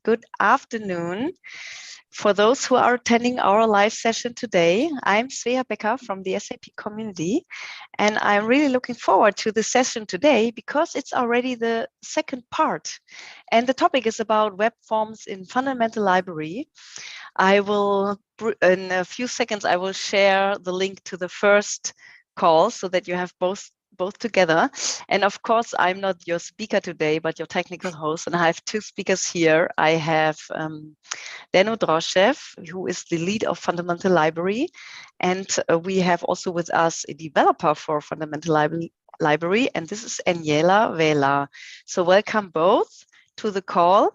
good afternoon. For those who are attending our live session today, I'm Svea Becker from the SAP Community, and I'm really looking forward to the session today because it's already the second part. And the topic is about web forms in Fundamental Library. In a few seconds, I will share the link to the first call so that you have both together. And of course, I'm not your speaker today, but your technical host. And I have two speakers here. I have Mladen Droshev, who is the lead of Fundamental Library. And we have also with us a developer for Fundamental Library. And this is Eniela Vela. So welcome both to the call.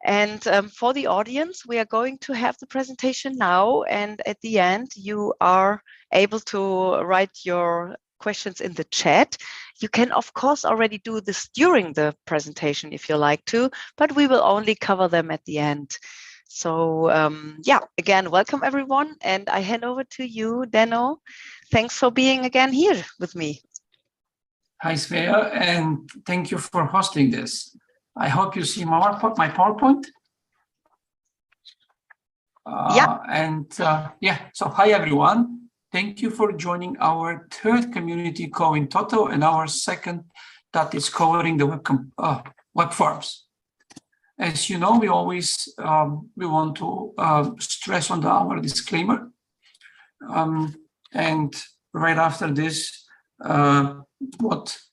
And for the audience, we are going to have the presentation now. And at the end, you are able to write your questions in the chat. You can, of course, already do this during the presentation if you like to, but we will only cover them at the end. So again, welcome everyone. And I hand over to you, Deno. Thanks for being again here with me. Hi, Svea, and thank you for hosting this. I hope you see my PowerPoint. So hi, everyone. Thank you for joining our third community call in total and our second that is covering the web forms. As you know, we always we want to stress on our disclaimer. And right after this, what's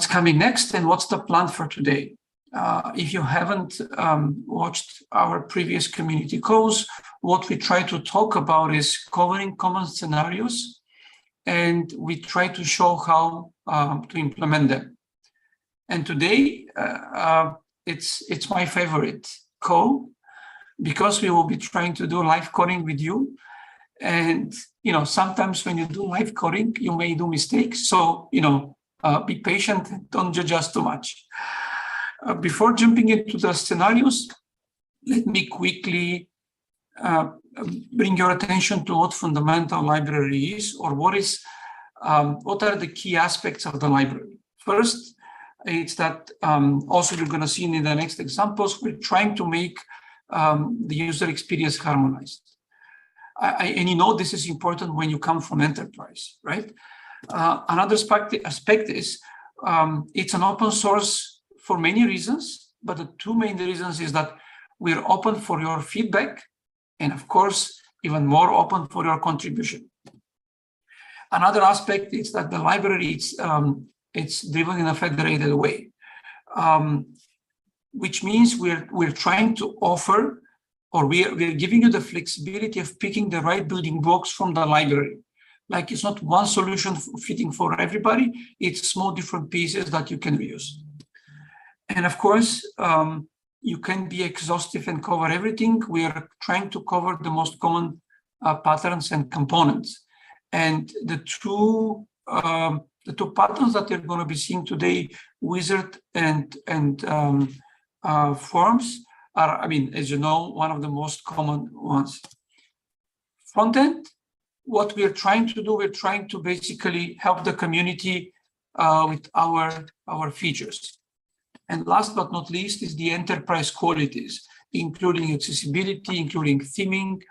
coming next and what's the plan for today. If you haven't watched our previous community calls, what we try to talk about is covering common scenarios, and we try to show how to implement them. And today, it's my favorite call because we will be trying to do live coding with you. And, sometimes when you do live coding, you may do mistakes. So, be patient, don't judge us too much. Before jumping into the scenarios, let me quickly bring your attention to what Fundamental Library is, or what are the key aspects of the library. First, it's that also you're going to see in the next examples, we're trying to make the user experience harmonized. And this is important when you come from enterprise, right? Another aspect is it's an open source for many reasons, but the two main reasons is that we're open for your feedback, and of course, even more open for your contribution. Another aspect is that the library it's driven in a federated way, which means we're trying to offer, or we're giving you the flexibility of picking the right building blocks from the library. Like, it's not one solution fitting for everybody, it's small different pieces that you can reuse. And of course, you can be exhaustive and cover everything. We are trying to cover the most common patterns and components. And the two patterns that you're going to be seeing today, wizard and forms, are, as you know, one of the most common ones. Front-end, what we're trying to do, we're trying to basically help the community with our features. And last but not least is the enterprise qualities, including accessibility, including theming,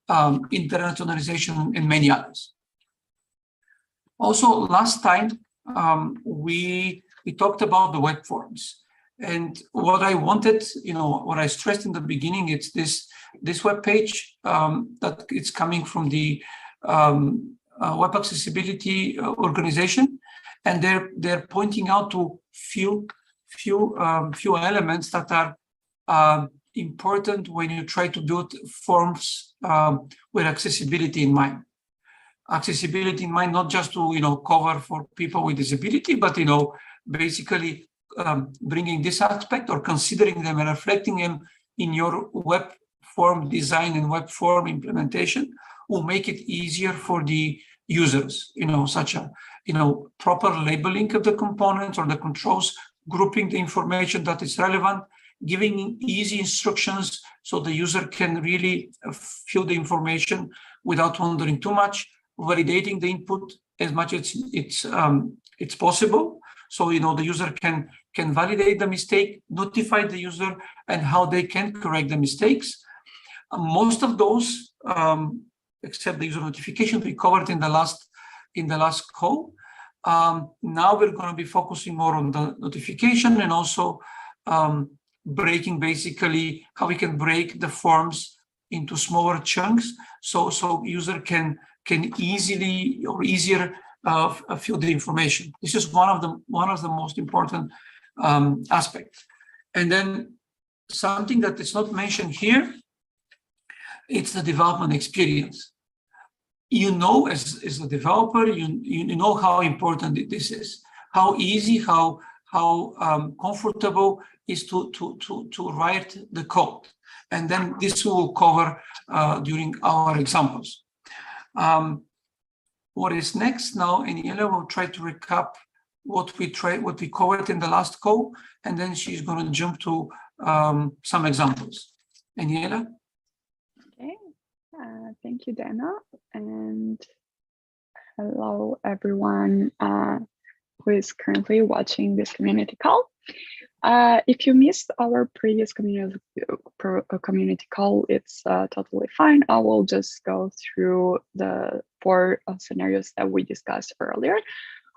internationalization, and many others. Also, last time we talked about the web forms. And what I wanted, what I stressed in the beginning, it's this web page that it's coming from the Web Accessibility Organization, and they're pointing out to few elements that are important when you try to build forms with accessibility in mind. Accessibility in mind, not just to cover for people with disability, but basically bringing this aspect or considering them and reflecting them in your web form design and web form implementation will make it easier for the users. Such a proper labeling of the components or the controls, grouping the information that is relevant, giving easy instructions so the user can really fill the information without wondering too much, validating the input as much as it's possible, So, the user can validate the mistake, notify the user, and how they can correct the mistakes. Most of those, except the user notification, we covered in the last call. Now we're going to be focusing more on the notification and also breaking basically how we can break the forms into smaller chunks, so user can easily or easier fill the information. This is one of the most important aspects. And then something that is not mentioned here, it's the development experience. As a developer, you know how important this is, how easy, how comfortable is to write the code. And then this will cover during our examples. What is next now? Eniela will try to recap what we covered in the last call, and then she's going to jump to some examples. Eniela? Okay, thank you, Deno, and hello everyone who is currently watching this community call. If you missed our previous community call, it's totally fine. I will just go through the 4 scenarios that we discussed earlier.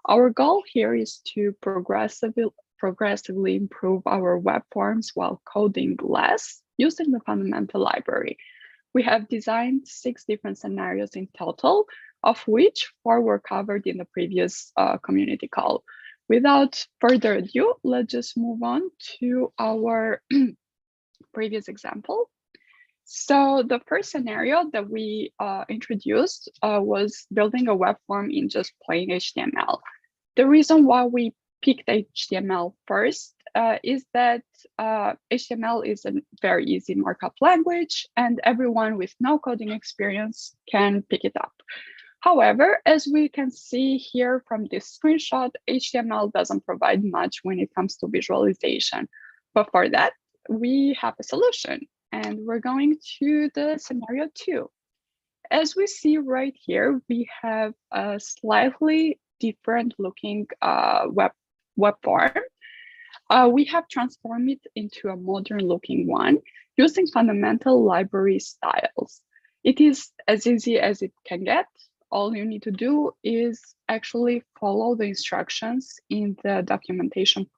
Our goal here is to progressively improve our web forms while coding less using the fundamental library. We have designed 6 different scenarios in total, of which 4 were covered in the previous community call. Without further ado, let's just move on to our previous example. So the first scenario that we introduced was building a web form in just plain HTML. The reason why we picked HTML first is that HTML is a very easy markup language and everyone with no coding experience can pick it up. However, as we can see here from this screenshot, HTML doesn't provide much when it comes to visualization. But for that, we have a solution, and we're going to the scenario 2. As we see right here, we have a slightly different looking web form. We have transformed it into a modern looking one using fundamental library styles. It is as easy as it can get. All you need to do is actually follow the instructions in the documentation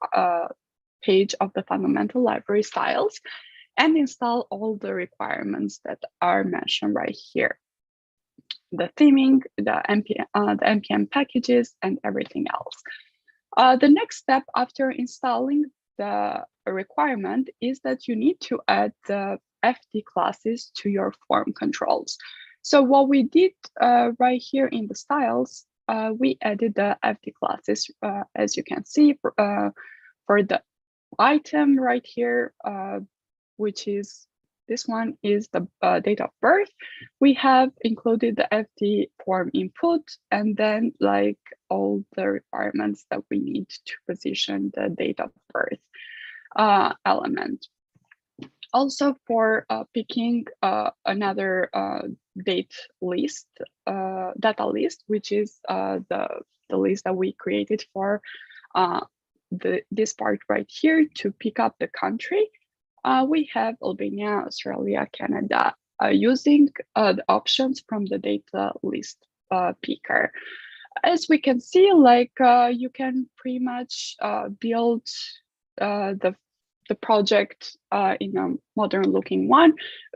page of the fundamental library styles and install all the requirements that are mentioned right here. The theming, the NPM packages, and everything else. The next step after installing the requirement is that you need to add the FD classes to your form controls. So what we did right here in the styles, we added the FD classes, as you can see, for the item right here, which is this one is the date of birth. We have included the FD form input and then like all the requirements that we need to position the date of birth element. Also for picking another data list, which is the list that we created for this part right here to pick up the country. We have Albania, Australia, Canada, using the options from the data list picker. As we can see, like you can pretty much build the project in a modern looking one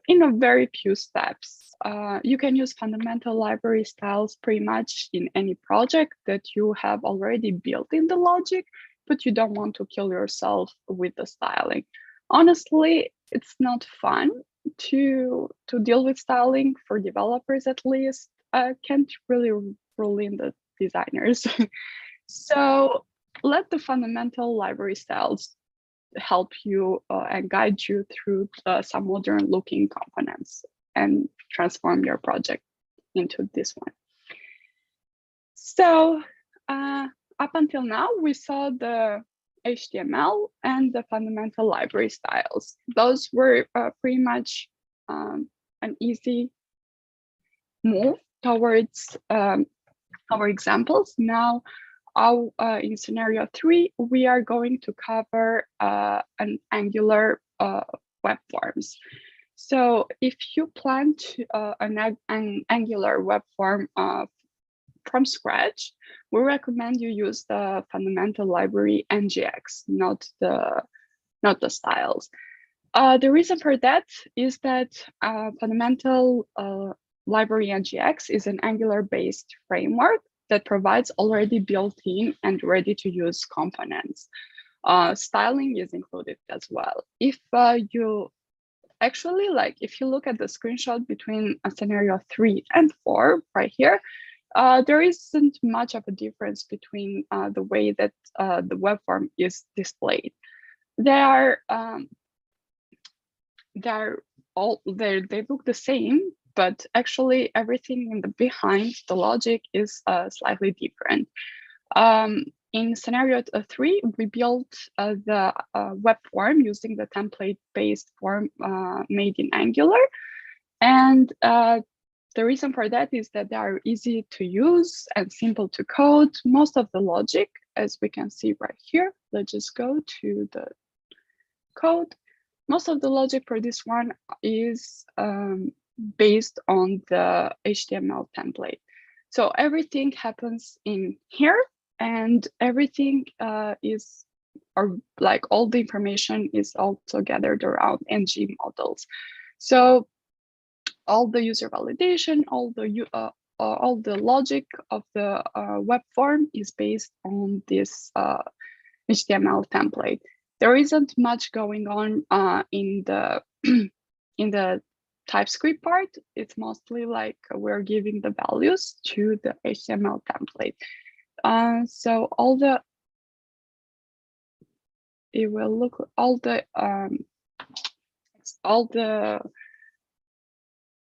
in a very few steps. You can use fundamental library styles pretty much in any project that you have already built in the logic, but you don't want to kill yourself with the styling. Honestly, it's not fun to deal with styling for developers, at least. Can't really rule in the designers. So let the fundamental library styles help you and guide you through some modern looking components and transform your project into this one. So up until now, we saw the HTML and the fundamental library styles. Those were pretty much an easy move towards our examples. Now in scenario 3, we are going to cover an Angular web forms. So if you plan to an Angular web form from scratch, we recommend you use the fundamental library NGX, not the styles. The reason for that is that fundamental library NGX is an Angular-based framework that provides already built-in and ready-to-use components. Styling is included as well. If you actually, if you look at the screenshot between scenario 3 and 4 right here, there isn't much of a difference between the way that the web form is displayed. They look the same, but actually everything in the behind the logic is slightly different. In scenario 3, we built the web form using the template-based form made in Angular. And the reason for that is that they are easy to use and simple to code. Most of the logic, as we can see right here, let's just go to the code. Most of the logic for this one is based on the HTML template. So everything happens in here, and everything all the information is also gathered around NG models. So all the user validation, all the logic of the web form is based on this HTML template. There isn't much going on in the in the TypeScript part. It's mostly like we're giving the values to the HTML template. So all the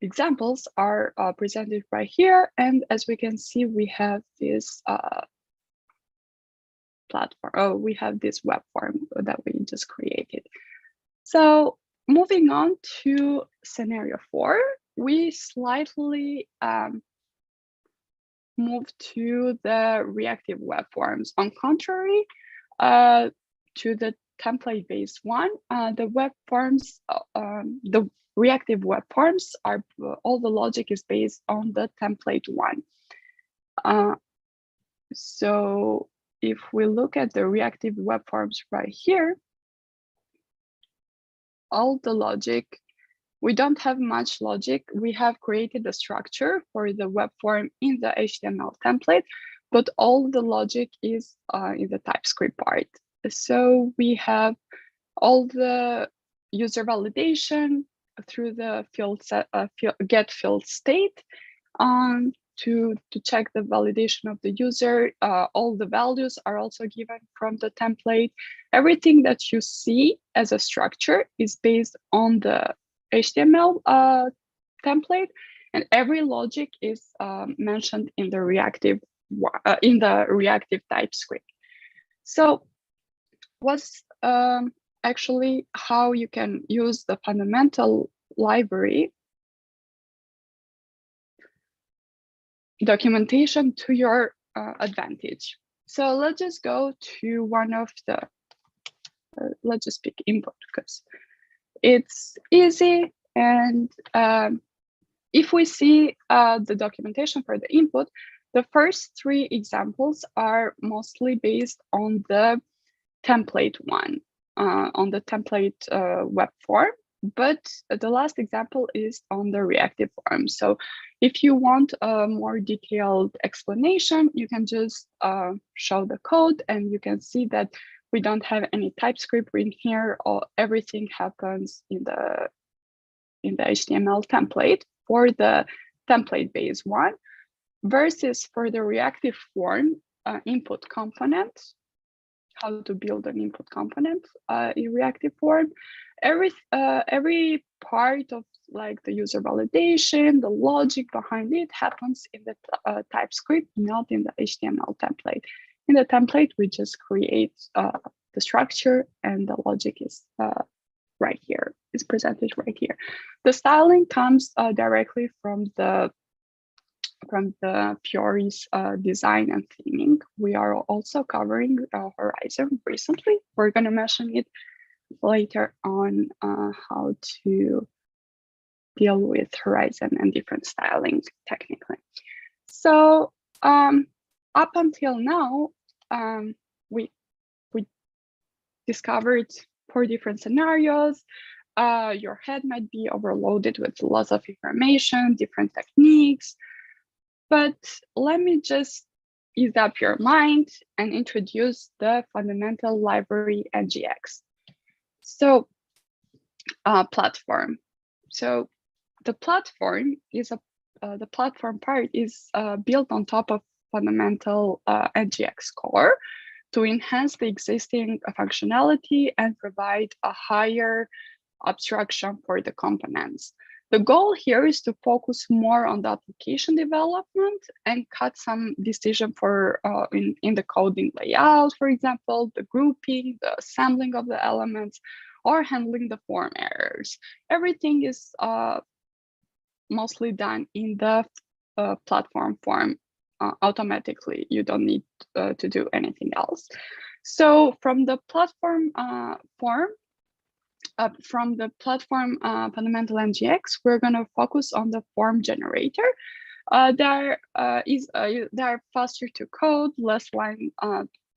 examples are presented right here, and as we can see, we have this platform. We have this web form that we just created. So moving on to scenario 4, we slightly move to the reactive web forms. On contrary to the template-based one, the web forms, the reactive web forms are all the logic is based on the template one. So if we look at the reactive web forms right here, all the logic, we don't have much logic. We have created a structure for the web form in the HTML template, but all the logic is in the TypeScript part. So we have all the user validation through the get field state to check the validation of the user. All the values are also given from the template. Everything that you see as a structure is based on the HTML template, and every logic is mentioned in the reactive TypeScript. So what's actually how you can use the fundamental library documentation to your advantage. So let's just go to one of the, let's just pick input because it's easy. And if we see the documentation for the input, the first 3 examples are mostly based on the template one, on the template web form, but the last example is on the reactive form. So if you want a more detailed explanation, you can just show the code, and you can see that we don't have any TypeScript in here, or everything happens in the HTML template for the template-based one, versus for the reactive form input component, how to build an input component in reactive form. Every part of like the user validation, the logic behind it happens in the TypeScript, not in the HTML template. In the template, we just create the structure, and the logic is right here. It's presented right here. The styling comes directly from the from the Fiori's design and theming. We are also covering Horizon recently. We're going to mention it later on, how to deal with Horizon and different styling technically. So up until now, we discovered 4 different scenarios. Your head might be overloaded with lots of information, different techniques, but let me just ease up your mind and introduce the fundamental library NGX. So platform. So the platform is the platform part is built on top of fundamental NGX core to enhance the existing functionality and provide a higher abstraction for the components. The goal here is to focus more on the application development and cut some decision for in the coding layout, for example, the grouping, the assembling of the elements, or handling the form errors. Everything is mostly done in the platform form automatically. You don't need to do anything else. So from the platform fundamental NGX, we're going to focus on the form generator. They are faster to code, less line,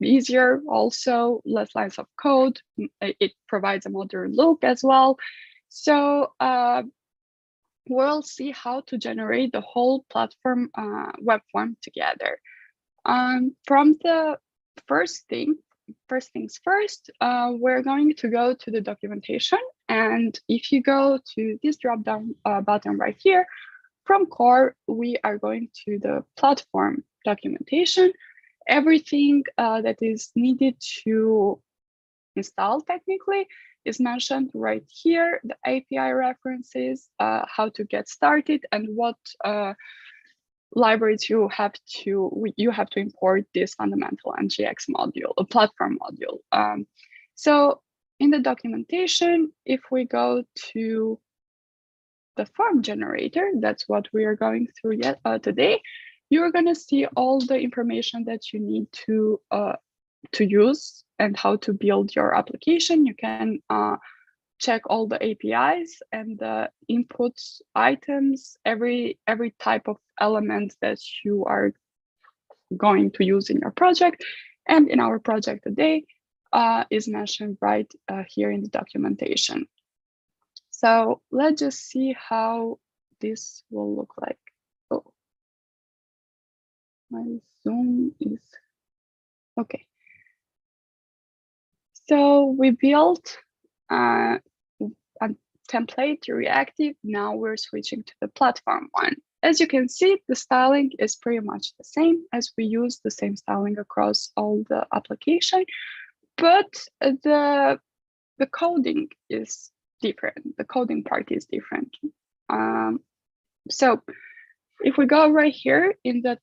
easier also, less lines of code. It provides a modern look as well. So we'll see how to generate the whole platform web form together. From the first things first, we're going to go to the documentation. And if you go to this drop-down button right here, from core, we are going to the platform documentation. Everything that is needed to install technically is mentioned right here, the API references, how to get started, and what libraries you have to import this fundamental NGX module, a platform module. So in the documentation, if we go to the form generator, that's what we are going through today, you're going to see all the information that you need to use and how to build your application. You can check all the APIs and the inputs items, every type of element that you are going to use in your project. And in our project today is mentioned right here in the documentation. So let's just see how this will look like. Oh, my Zoom is okay. So we built a template reactive. Now we're switching to the platform one. As you can see, the styling is pretty much the same, as we use the same styling across all the application, but the coding is different. The coding part is different. So if we go right here in the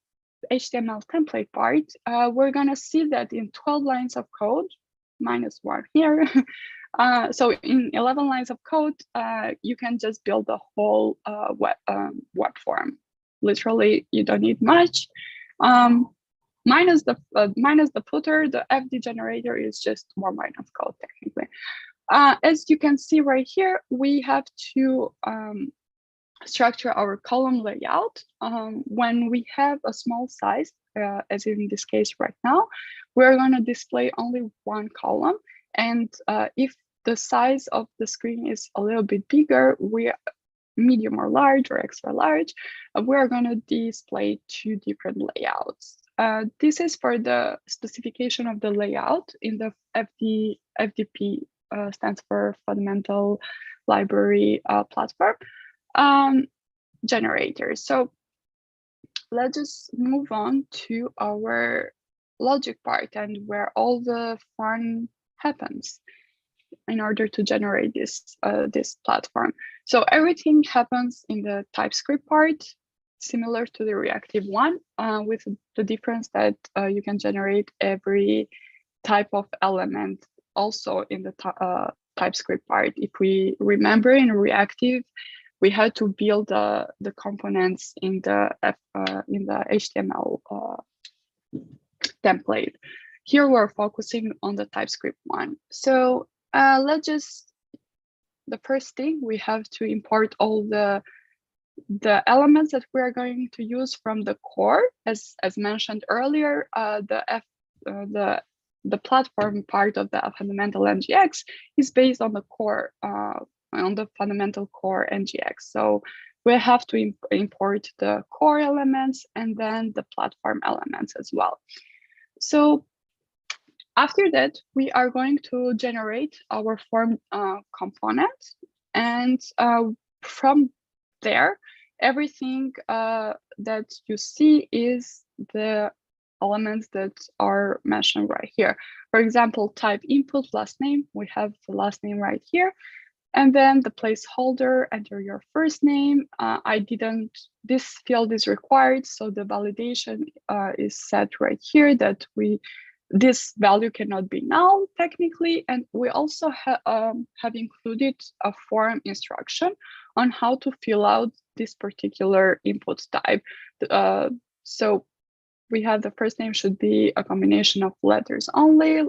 HTML template part, we're gonna see that in 12 lines of code, -1 here. So in 11 lines of code, you can just build a whole web form. Literally, you don't need much. Minus the footer, the FD generator is just 1 line of code technically. As you can see right here, we have to structure our column layout. When we have a small size, as in this case right now, we're going to display only 1 column. And if the size of the screen is a little bit bigger, medium or large or extra large, we're going to display 2 different layouts. This is for the specification of the layout in the FDP, stands for Fundamental Library Platform generator. So let's just move on to our logic part and where all the fun happens in order to generate this platform. So everything happens in the TypeScript part, similar to the reactive one, with the difference that you can generate every type of element also in the TypeScript part. If we remember, in reactive, we had to build the components in the HTML template. Here we're focusing on the TypeScript one. So the first thing, we have to import all the elements that we are going to use from the core. As mentioned earlier, the platform part of the fundamental NGX is based on the core, on the fundamental core NGX. So we have to import the core elements and then the platform elements as well. So after that, we are going to generate our form component, and from there, everything that you see is the elements that are mentioned right here. For example, type input last name, we have the last name right here. And then the placeholder, enter your first name. This field is required, so the validation is set right here that this value cannot be null technically. And we also have included a form instruction on how to fill out this particular input type. So we have the first name should be a combination of letters only.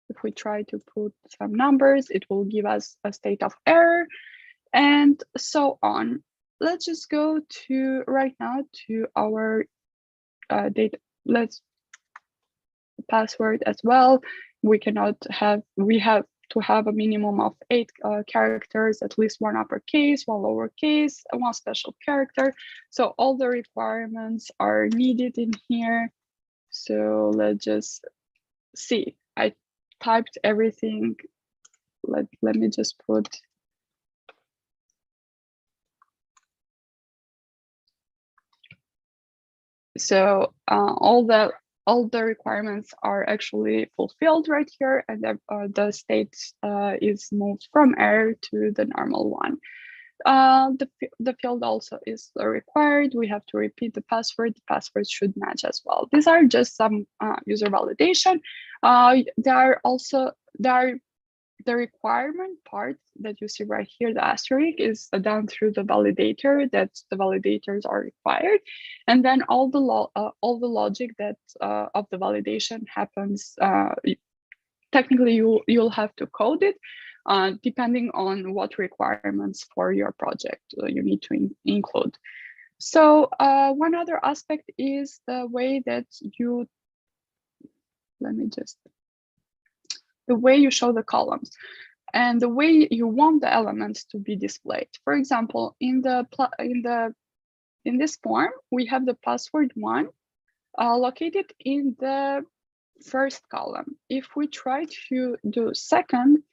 If we try to put some numbers, it will give us a state of error and so on. Let's just go to right now to our data. Let's password as well. We have to have a minimum of 8 characters, at least 1 uppercase, 1 lowercase, and 1 special character. So all the requirements are needed in here. So let's just see. I typed everything. Let me just put so all the requirements are actually fulfilled right here, and the state is moved from error to the normal one. The field also is required. We have to repeat the password. The password should match as well. These are just some user validation. The requirement part that you see right here, the asterisk, is done through the validator, that the validators are required. And then all the logic that of the validation happens, technically you'll have to code it depending on what requirements for your project you need to include. So one other aspect is the way that the way you show the columns and the way you want the elements to be displayed. For example, in this form, we have the password one located in the first column. If we try to do second,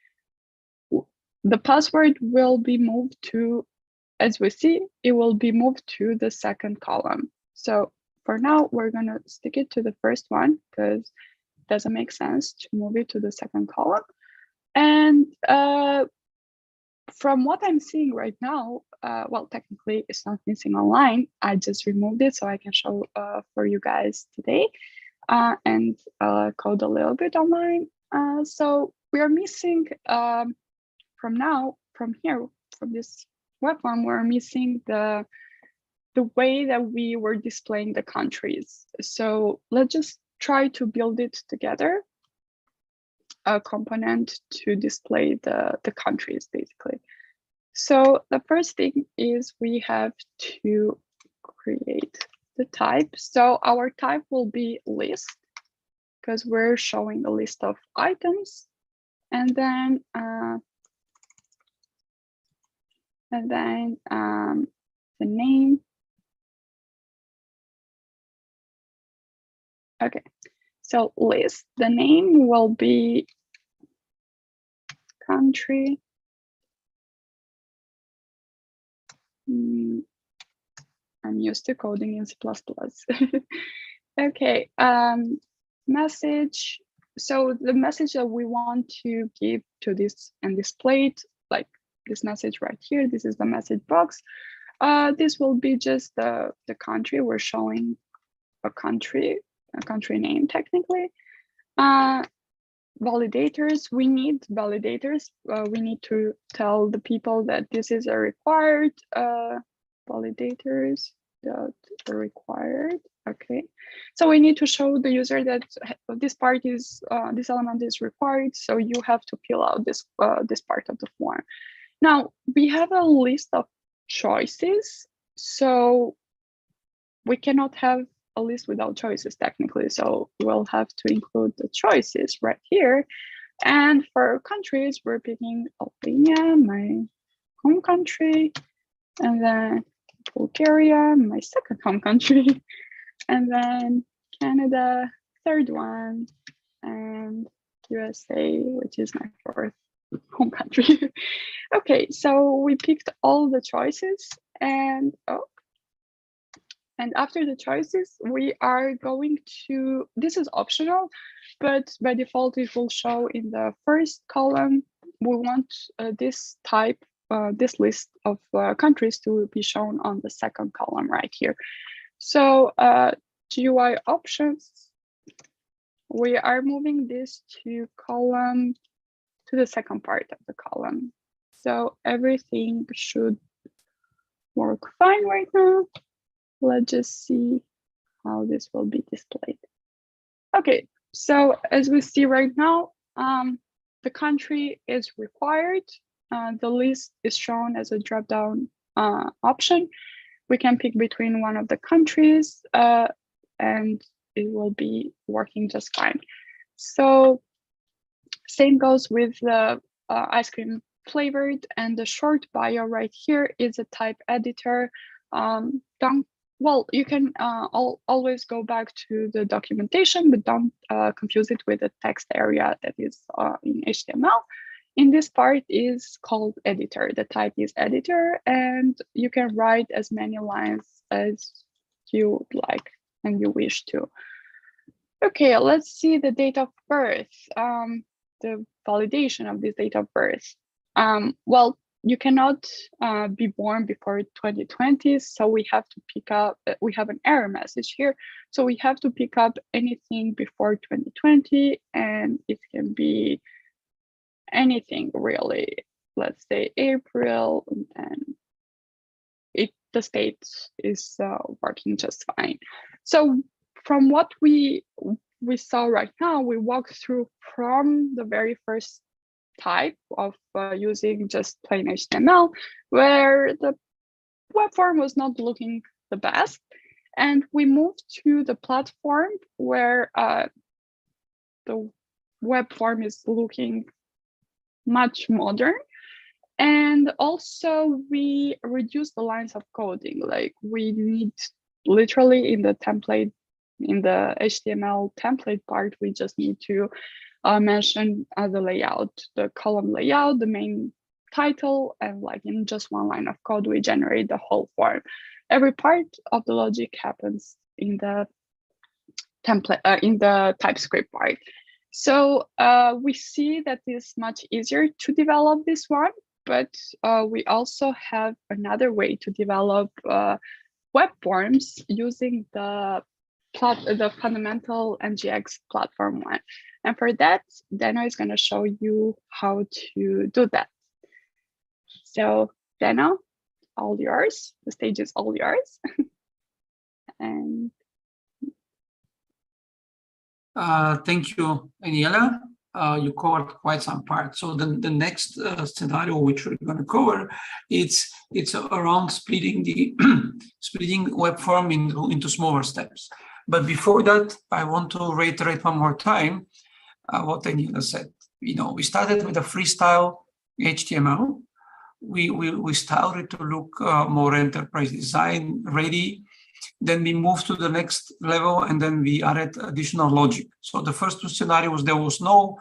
the password will be moved to, as we see, it will be moved to the second column. So for now, we're gonna stick it to the first one because doesn't make sense to move it to the second column. And from what I'm seeing right now, well, technically it's not missing online. I just removed it so I can show for you guys today and code a little bit online. So we are missing from this web form, we're missing the way that we were displaying the countries. So let's just try to build it together, a component to display the countries, basically. So the first thing is we have to create the type. So our type will be list because we're showing a list of items, and then the name. Okay, so list, the name will be country. I'm used to coding in C++. Okay, message. So the message that we want to give to this and display it, like this message right here, this is the message box. This will be just the country. We're showing a country name technically. validators, we need validators. We need to tell the people that this is a required validators that are required. Okay, so we need to show the user that this part is this element is required. So you have to fill out this this part of the form. Now we have a list of choices, so we cannot have a list without choices technically. So we'll have to include the choices right here. And for countries, we're picking Albania, my home country, and then Bulgaria, my second home country, and then Canada, third one, and USA, which is my fourth home country. Okay, so we picked all the choices, and after the choices, we are going to, this is optional, but by default, it will show in the first column. We want this type, this list of countries to be shown on the second column right here. So GUI options, we are moving this to column, to the second part of the column. So everything should work fine right now. Let's just see how this will be displayed. Okay, so as we see right now, the country is required. The list is shown as a drop-down option. We can pick between one of the countries and it will be working just fine. So same goes with the ice cream flavored, and the short bio right here is a type editor. Well, you can always go back to the documentation, but don't confuse it with the text area that is in HTML. In this part is called editor. The type is editor, and you can write as many lines as you would like and you wish to. Okay, let's see the date of birth, the validation of this date of birth. Well, you cannot be born before 2020, so we have to pick up, we have an error message here. So we have to pick up anything before 2020, and it can be anything really. Let's say April, and then the state is working just fine. So from what we saw right now, we walked through from the very first type of using just plain HTML, where the web form was not looking the best. And we moved to the platform where the web form is looking much modern. And also we reduced the lines of coding. Like we need literally in the template, in the HTML template part, we just need to mention the layout, the column layout, the main title, and like in just one line of code, we generate the whole form. Every part of the logic happens in the template, in the TypeScript part. So we see that it's much easier to develop this one, but we also have another way to develop web forms using the fundamental NGX platform one. And for that, Deno is going to show you how to do that. So Deno, all yours. The stage is all yours. And thank you, Eniela. You covered quite some parts. So the next scenario which we're going to cover, it's around splitting the splitting web form into smaller steps. But before that, I want to reiterate one more time what Eniela said. You know, we started with a freestyle HTML. We started to look more enterprise design ready. Then we moved to the next level, and then we added additional logic. So the first two scenarios, there was no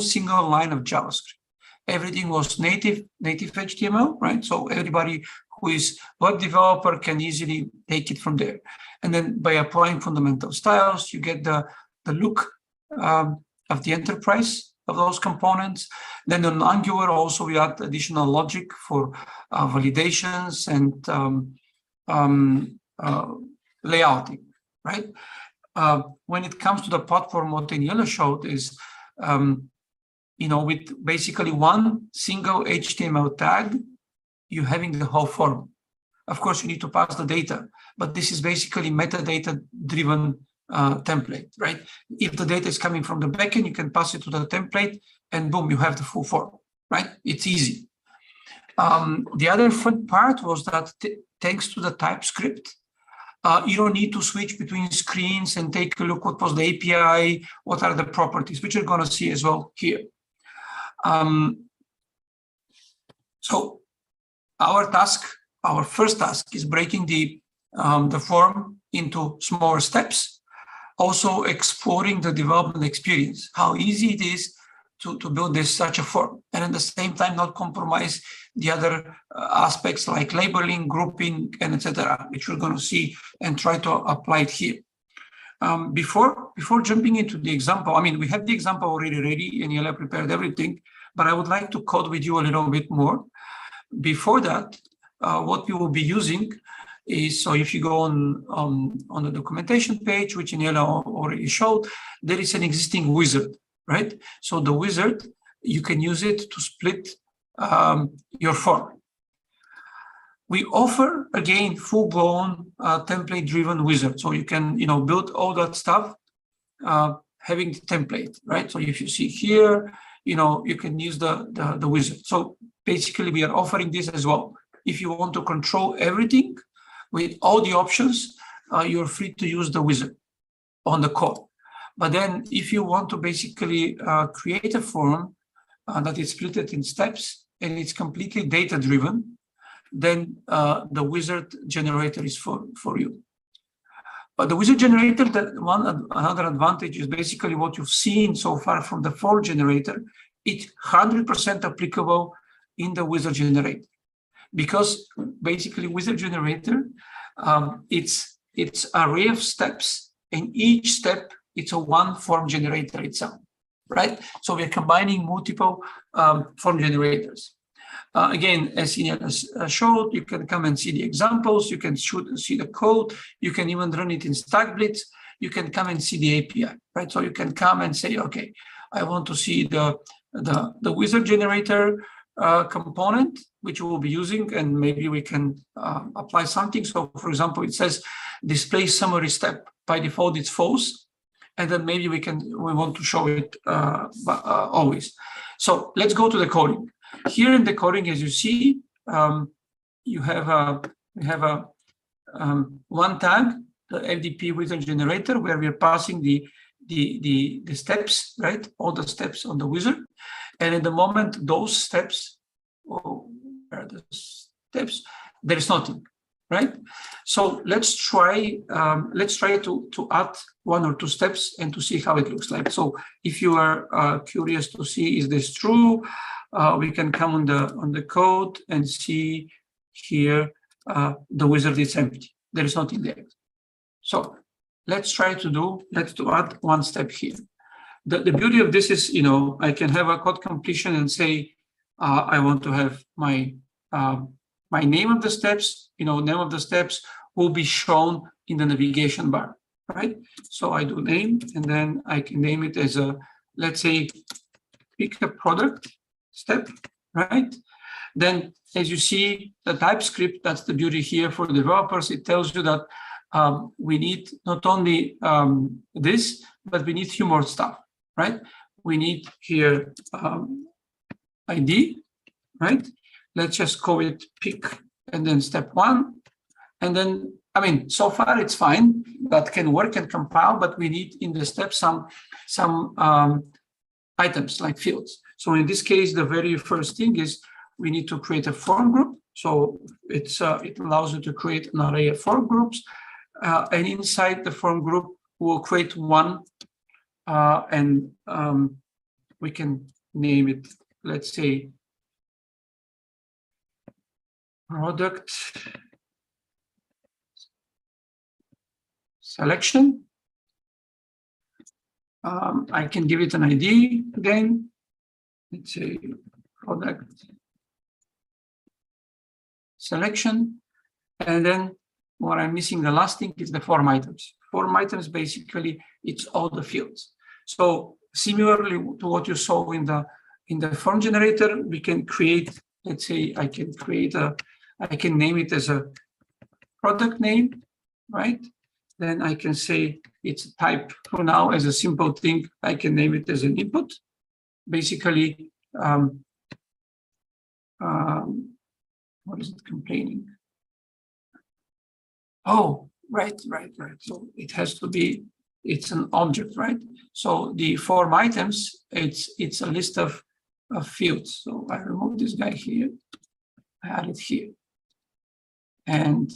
single line of JavaScript. Everything was native HTML, right? So everybody who is web developer can easily take it from there. And then by applying fundamental styles, you get the look of the enterprise of those components. Then on Angular also we add additional logic for validations and layouting, right? when it comes to the platform, what Eniela showed is, with basically one single HTML tag, you're having the whole form. Of course, you need to pass the data, but this is basically metadata-driven template, right? If the data is coming from the backend, you can pass it to the template, and boom, you have the full form, right? It's easy. The other fun part was that thanks to the TypeScript, you don't need to switch between screens and take a look what was the API, what are the properties, which you're going to see as well here. So our first task is breaking the form into smaller steps, also exploring the development experience, how easy it is to build such a form, and at the same time not compromise the other aspects like labeling, grouping, and etc., which we're going to see and try to apply it here. Before jumping into the example, I mean, we have the example already ready, and Eniela prepared everything, but I would like to code with you a little bit more. Before that, what we will be using is, so if you go on the documentation page, which Eniela already showed, there is an existing wizard, right? So the wizard, you can use it to split your form. We offer, again, full-blown template-driven wizard. So you can, build all that stuff having the template, right? So if you see here, you can use the wizard. So basically, we are offering this as well. If you want to control everything with all the options, you're free to use the wizard on the code. But then if you want to basically create a form that is split in steps and it's completely data-driven, then the wizard generator is for you. But the wizard generator, another advantage is basically what you've seen so far from the form generator. It's 100% applicable in the wizard generator, because basically wizard generator, it's array of steps, and each step it's a one form generator itself, right? So we're combining multiple form generators. Again, as Eniela showed, you can come and see the examples, you can see the code, you can even run it in StackBlitz, you can come and see the API, right? So you can come and say, okay, I want to see the wizard generator component, which we will be using, and maybe we can apply something. So for example, it says display summary step. By default, it's false. And then maybe we want to show it always. So let's go to the coding. Here in the coding, as you see, we have one tag, the FDP wizard generator, where we are passing the steps, right? All the steps on the wizard. And at the moment, those steps, there is nothing, right? So let's try to add one or two steps and to see how it looks like. So if you are curious to see, is this true? We can come on the code and see here the wizard is empty. There is nothing there. So let's add one step here. The beauty of this is, I can have a code completion and say, I want to have my name of the steps, name of the steps will be shown in the navigation bar, right? So I do name, and then I can name it as let's say, pick a product step, right? Then, as you see, the TypeScript, that's the beauty here for developers. It tells you that we need not only this, but we need few more stuff, right? We need here ID, right? Let's just call it pick, and then step one. And then, so far it's fine. That can work and compile, but we need in the step some items like fields. So in this case, the very first thing is we need to create a form group. So it allows you to create an array of form groups. And inside the form group, we'll create one, and we can name it, let's say, product selection. I can give it an ID again. Let's say product selection, and then what I'm missing, the last thing is the form items. Form items, basically, it's all the fields. So similarly to what you saw in the form generator, we can create, let's say, I can name it as a product name, right? Then I can say it's a type. For now, as a simple thing, I can name it as an input. Basically, what is it complaining? Oh, right. So it has to be, it's an object, right? So the form items, it's a list of fields. So I remove this guy here, I add it here. And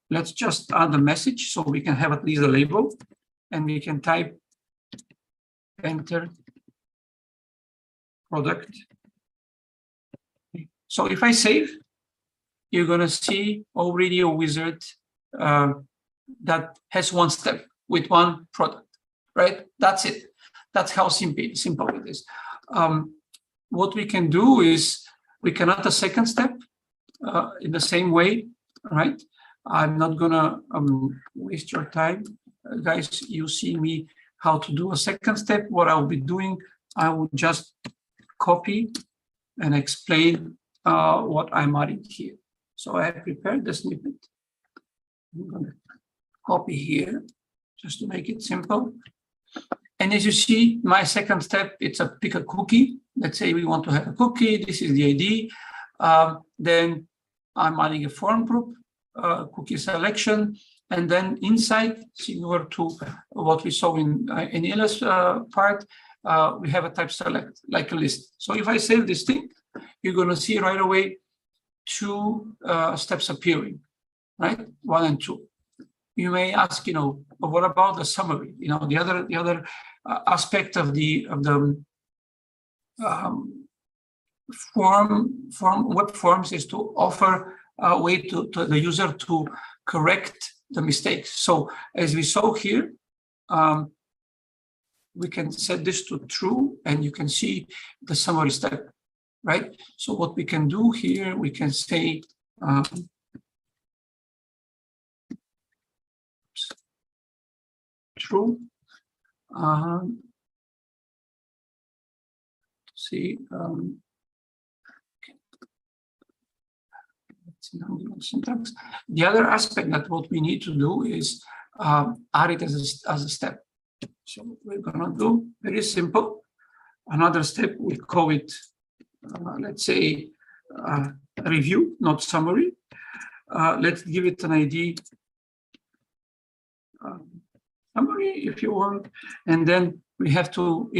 let's just add the message so we can have at least a label, and we can type enter product. So if I save, you're going to see already a wizard that has one step with one product, right? That's it. That's how simple it is. What we can do is we can add a second step in the same way, right? I'm not going to waste your time. Guys, you see me how to do a second step. What I'll be doing, I will just copy and explain what I'm adding here. So I have prepared the snippet. I'm going to copy here just to make it simple. And as you see, my second step, it's a pick a cookie. Let's say we want to have a cookie. This is the ID. Then I'm adding a form group, cookie selection. And then inside, similar to what we saw in Eniela's part, we have a type select, like a list. So if I save this thing, you're going to see right away two steps appearing, right? 1 and 2. You may ask, what about the summary? The other aspect of the web forms is to offer a way to the user to correct the mistakes. So as we saw here, we can set this to true, and you can see the summary step, right? So what we can do here, we can say true. See, syntax. The other aspect that what we need to do is add it as a step. So what we're gonna do, very simple. Another step, we call it, let's say, review, not summary. Let's give it an ID, summary if you want, and then we have to,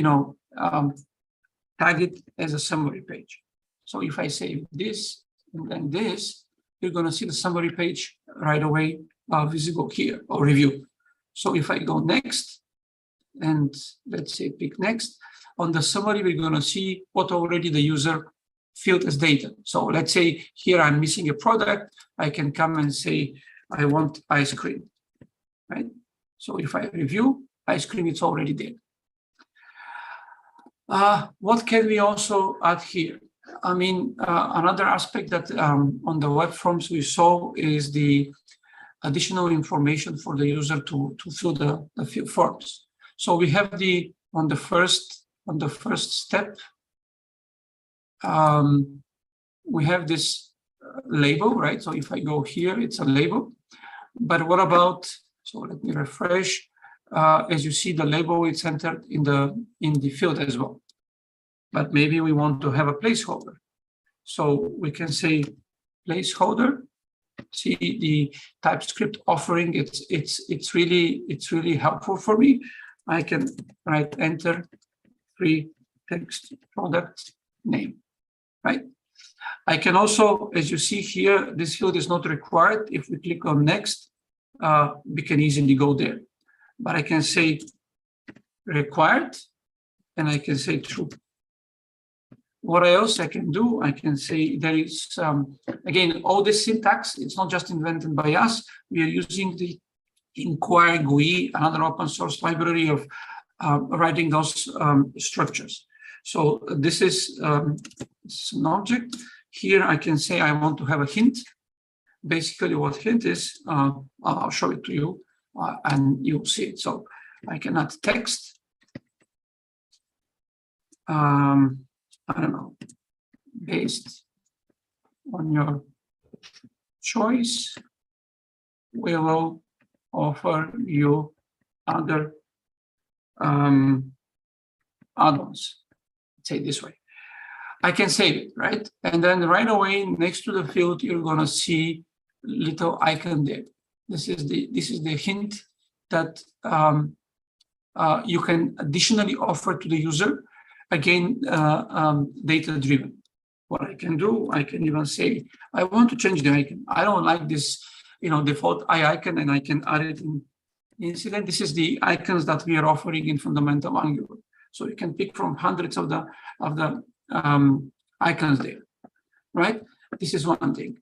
tag it as a summary page. So if I save this and then this, you're going to see the summary page right away visible here, or review. So if I go next, and let's say pick next, on the summary, we're going to see what already the user filled as data. So let's say here I'm missing a product. I can come and say, I want ice cream, right? So if I review ice cream, it's already there. What can we also add here? I mean, another aspect that on the web forms we saw is the additional information for the user to fill the field forms. So we have on the first step, we have this label, right? So if I go here, it's a label. But what about, so let me refresh. As you see, the label is entered in the field as well. But maybe we want to have a placeholder. So we can say placeholder. See the TypeScript offering. It's really helpful for me. I can write enter free text product name, right? I can also, as you see here, this field is not required. If we click on next, we can easily go there. But I can say required, and I can say true. What else I can do? I can say there is, again, all this syntax, it's not just invented by us. We are using the Inquire GUI, another open source library of writing those structures. So this is an object. Here I can say I want to have a hint. basically what hint is, I'll show it to you and you'll see it. So I can add text. I don't know, based on your choice, we will offer you other add-ons. Say it this way. I can save it, right? And then right away next to the field, you're going to see little icon there. This is the hint that you can additionally offer to the user. Again, data-driven. What I can do, I can even say, I want to change the icon. I don't like this, default eye icon, and I can add it in incident. This is the icons that we are offering in fundamental Angular. So you can pick from hundreds of the icons there, right? This is one thing.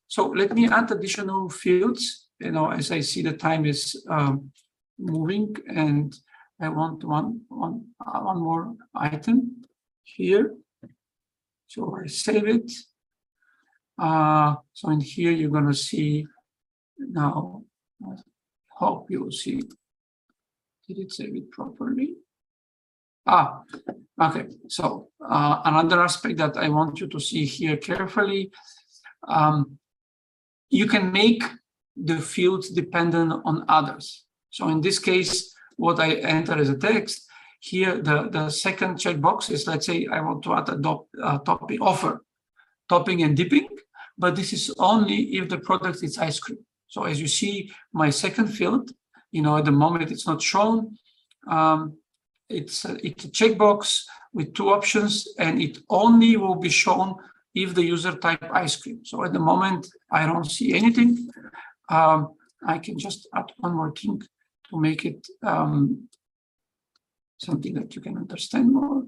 So let me add additional fields. As I see the time is moving, and I want one more item here. So I save it. So in here you're going to see now. I hope you'll see. Did it save it properly? Okay. So another aspect that I want you to see here carefully, you can make the fields dependent on others. So in this case, what I enter as a text, here the second checkbox is, let's say I want to add a topping offer, topping and dipping, but this is only if the product is ice cream. So as you see, my second field, at the moment it's not shown. It's a checkbox with two options, and it only will be shown if the user type ice cream. So at the moment, I don't see anything. I can just add one more thing to make it something that you can understand more.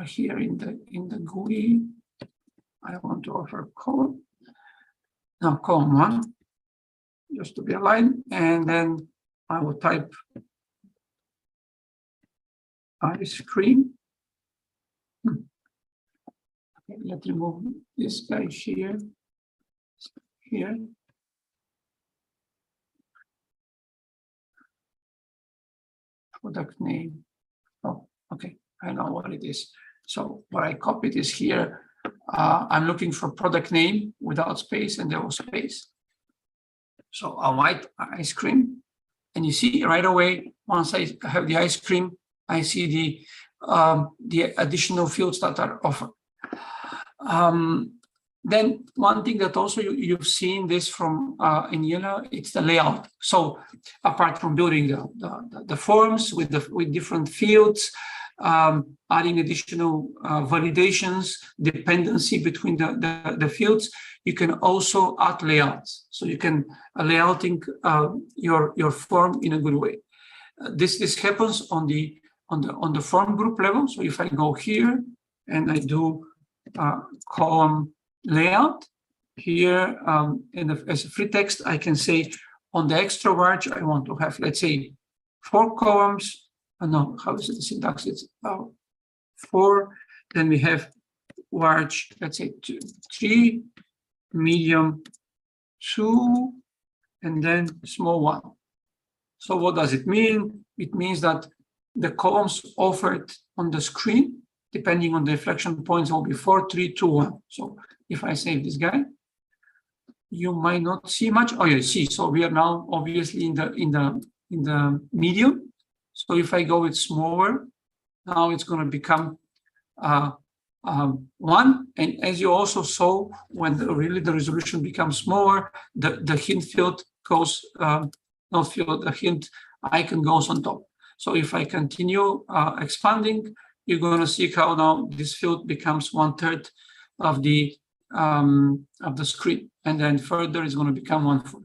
Here in the GUI, I want to offer column. Now column 1, just to be aligned, and then I will type ice cream. Okay, let's remove this guy here. Product name. Oh, okay, I know what it is. So what I copied is here. I'm looking for product name without space, and there was space. So I'll write ice cream, and you see right away, once I have the ice cream, I see the additional fields that are offered. Then one thing that also you've seen this from Eniela, it's the layout. So apart from building the forms with different fields, adding additional validations, dependency between the fields, you can also add layouts. So you can layouting your form in a good way. This happens on the form group level. So if I go here and I do column layout here, as a free text, I can say on the extra varch, I want to have, let's say, 4 columns. No, how is it the syntax? It's 4. Then we have varch, let's say 3, medium 2, and then small 1. So what does it mean? It means that the columns offered on the screen, depending on the inflection points, will be 4, 3, 2, 1. So if I save this guy, you might not see much. Oh, you see. So we are now obviously in the medium. So if I go with smaller, now it's going to become 1. And as you also saw, when really the resolution becomes smaller, the hint field goes not field. The hint icon goes on top. So if I continue expanding, you're going to see how now this field becomes 1/3 of the screen, and then further it's going to become 1/4.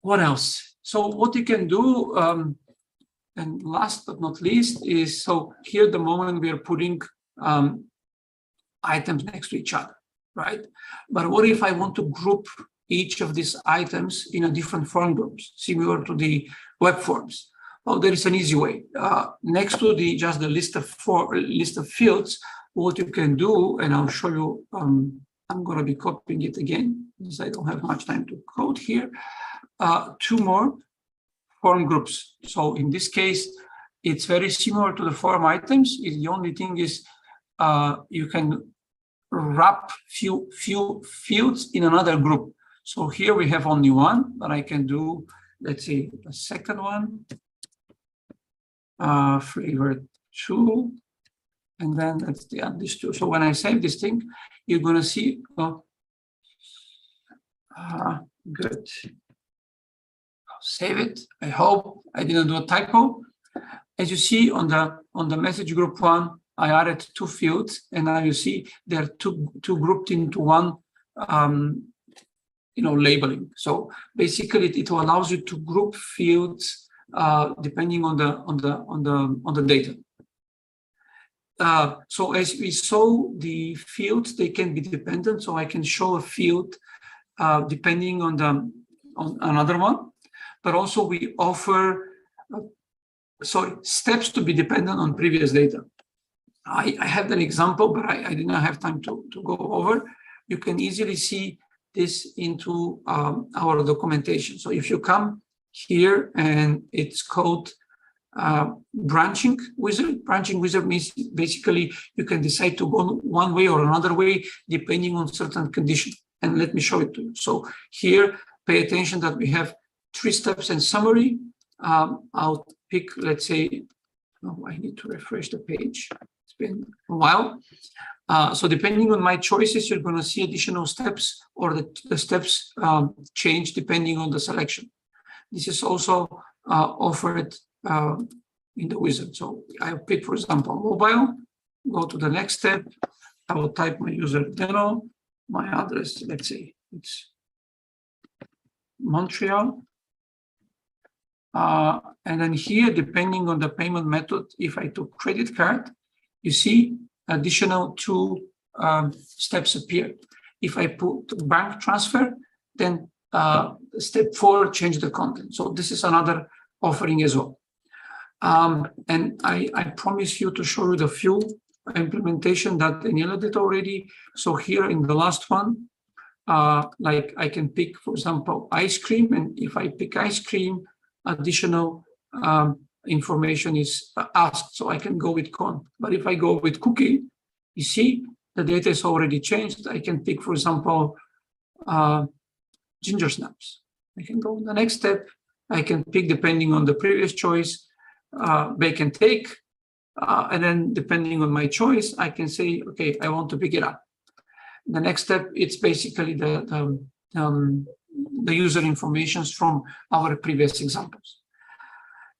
What else? So what you can do, and last but not least, is so here the moment we are putting items next to each other, right? But what if I want to group each of these items in a different form groups, similar to the web forms? Well, there is an easy way. Next to just the list of fields, what you can do, and I'll show you I'm going to be copying it again because I don't have much time to code here. 2 more form groups. So in this case, it's very similar to the form items. The only thing is you can wrap few fields in another group. So here we have only one, but I can do, let's say, a second one, flavor 2, and then let's add this 2. So when I save this thing, you're going to see, good. I'll save it. I hope I didn't do a typo. As you see on the message group 1, I added 2 fields, and now you see they're two grouped into one, labeling. So basically, it allows you to group fields depending on the data. So as we saw, the fields, they can be dependent. So I can show a field depending on another one, but also we offer steps to be dependent on previous data. I have an example, but I did not have time to go over. You can easily see this into our documentation. So if you come here, and it's called branching wizard. Branching wizard means basically you can decide to go one way or another way depending on certain conditions. And let me show it to you. So here, pay attention that we have 3 steps and summary. I'll pick, let's say, I need to refresh the page. It's been a while. So depending on my choices, you're going to see additional steps, or the steps change depending on the selection. This is also offered in the wizard. So I'll pick, for example, mobile, go to the next step. I will type my user Deno, my address, let's say it's Montreal. And then here, depending on the payment method, if I took credit card, you see additional 2 steps appear. If I put bank transfer, then step 4, change the content. So this is another offering as well. And I promise you to show you the few implementation that Eniela did already. So here in the last one, like I can pick, for example, ice cream. And if I pick ice cream, additional information is asked. So I can go with cone. But if I go with cookie, you see the data is already changed. I can pick, for example, ginger snaps. I can go the next step. I can pick, depending on the previous choice, bake and take. And then depending on my choice, I can say, okay, I want to pick it up. The next step, it's basically the user informations from our previous examples.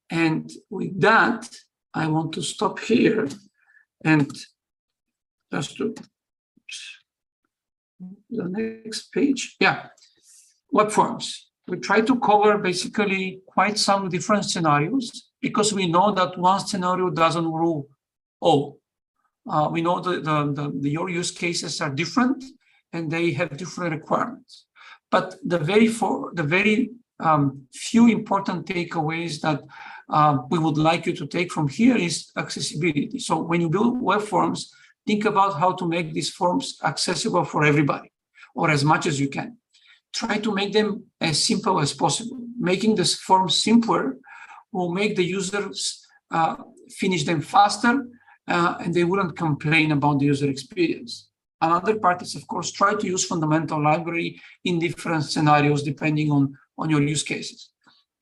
And with that, I want to stop here and just to the next page. Yeah, web forms. We try to cover basically quite some different scenarios, because we know that one scenario doesn't rule all. We know that your use cases are different and they have different requirements. But the very few important takeaways that we would like you to take from here is accessibility. So when you build web forms, think about how to make these forms accessible for everybody, or as much as you can. Try to make them as simple as possible. Making this form simpler will make the users finish them faster, and they wouldn't complain about the user experience. Another part is, of course, try to use fundamental library in different scenarios depending on your use cases.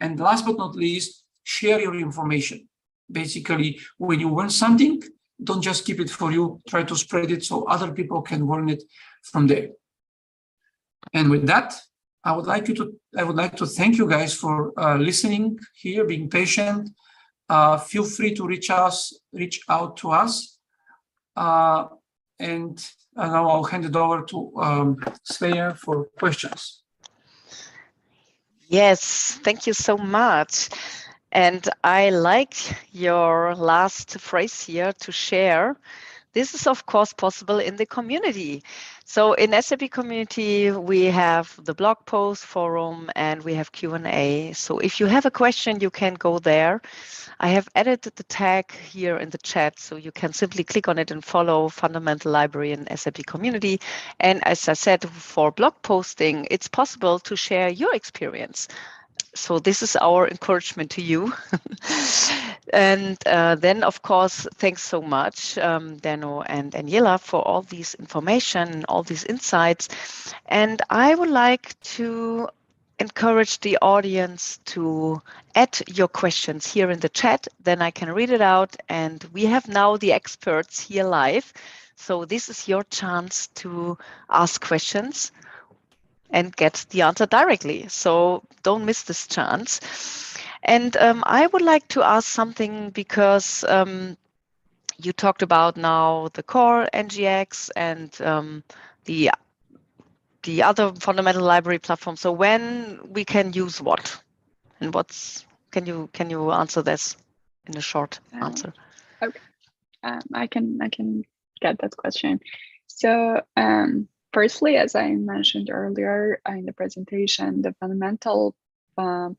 And last but not least, share your information. Basically, when you learn something, don't just keep it for you, try to spread it so other people can learn it from there. And with that, I would like to thank you guys for listening here, being patient. Feel free to reach out to us. And now I'll hand it over to Svea for questions. Yes, thank you so much. And I like your last phrase here, to share this is of course possible in the community. So in SAP Community, we have the blog post, forum, and we have Q&A. So if you have a question, you can go there. I have added the tag here in the chat, so you can simply click on it and follow Fundamental Library in SAP Community. And as I said, for blog posting, it's possible to share your experience. So this is our encouragement to you. And then, of course, thanks so much, Deno and Eniela, for all this information, all these insights. And I would like to encourage the audience to add your questions here in the chat. Then I can read it out. And we have now the experts here live. So this is your chance to ask questions and get the answer directly. So don't miss this chance. And I would like to ask something because you talked about now the core NGX and the other fundamental library platform. So when we can use what, and can you answer this in a short answer? Okay, I can get that question. So firstly, as I mentioned earlier in the presentation, the fundamental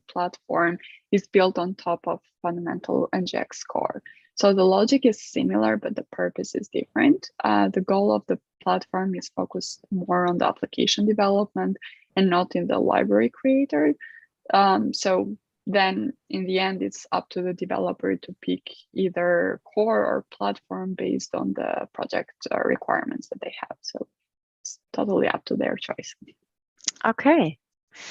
platform is built on top of fundamental NGX core. So the logic is similar, but the purpose is different. The goal of the platform is focused more on the application development and not in the library creator. So then in the end, it's up to the developer to pick either core or platform based on the project requirements that they have. So it's totally up to their choice. Okay.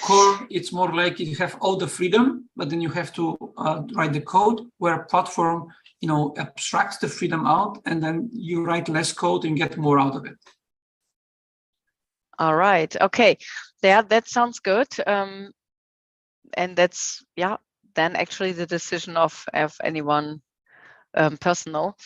Core, it's more like you have all the freedom, but then you have to write the code, where platform, abstracts the freedom out, and then you write less code and get more out of it. All right. Okay. Yeah, that sounds good. And that's, then actually the decision of anyone personal.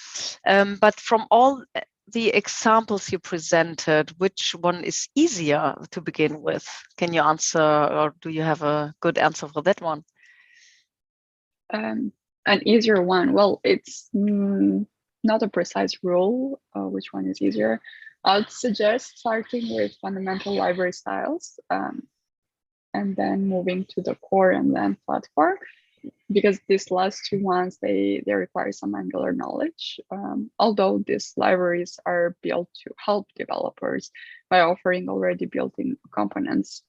But from all the examples you presented, which one is easier to begin with? Can you answer, or do you have a good answer for that one? An easier one. Well, it's not a precise rule which one is easier. I'd suggest starting with fundamental library styles and then moving to the core and then platform, because these last two ones, they require some Angular knowledge. Although these libraries are built to help developers by offering already built-in components,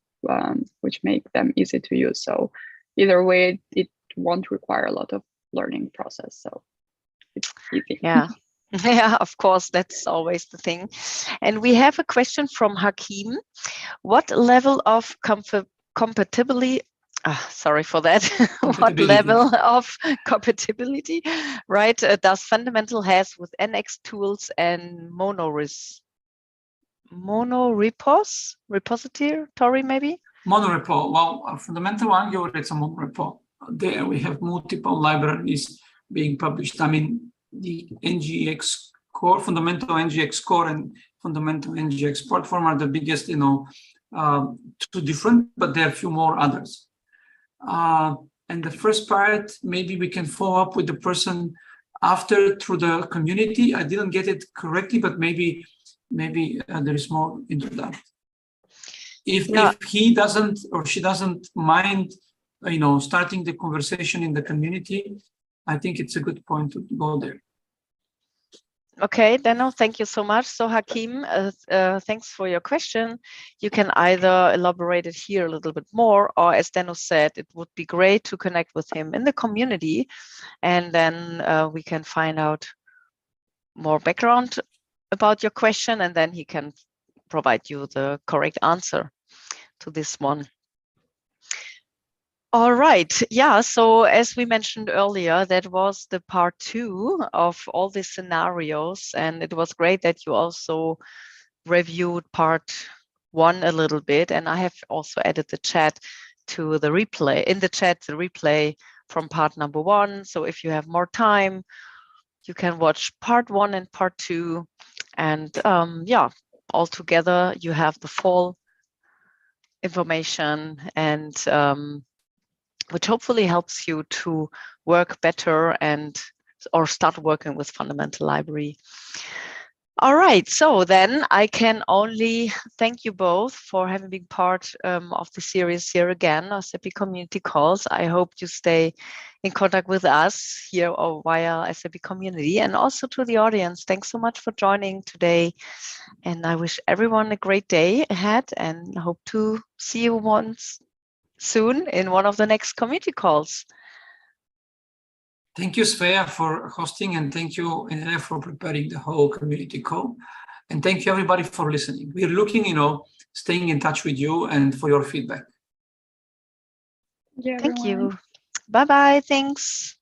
which make them easy to use. So either way, it won't require a lot of learning process. So it's easy. Yeah. Yeah, of course, that's always the thing. And we have a question from Hakim. What level of compatibility, sorry for that, what level of compatibility, right, does Fundamental has with NX tools and repository maybe? Monorepo. Well, Fundamental Angular, it's a monorepo. There we have multiple libraries being published. I mean, the NGX core, fundamental NGX core and fundamental NGX platform are the biggest, two different, but there are a few more others. And the first part, maybe we can follow up with the person after through the community. I didn't get it correctly, but maybe there is more into that. If he doesn't or she doesn't mind, starting the conversation in the community, I think it's a good point to go there. Okay, Deno, thank you so much. So Hakim, thanks for your question. You can either elaborate it here a little bit more, or as Deno said, it would be great to connect with him in the community, and then we can find out more background about your question, and then he can provide you the correct answer to this one. All right. Yeah. So as we mentioned earlier, that was the part 2 of all these scenarios. And it was great that you also reviewed part 1 a little bit. And I have also added the chat to the replay in the chat, the replay from part number 1. So if you have more time, you can watch part 1 and part 2. And all together you have the full information and which hopefully helps you to work better or start working with Fundamental Library. All right, so then I can only thank you both for having been part of the series here again, our SAP Community Calls. I hope you stay in contact with us here or via SAP Community, and also to the audience. Thanks so much for joining today, and I wish everyone a great day ahead, and hope to see you once soon in one of the next community calls. Thank you, Svea, for hosting, and thank you, Eniela, for preparing the whole community call. And thank you, everybody, for listening. We're looking, staying in touch with you and for your feedback. Yeah, Thank you. Bye-bye. Thanks.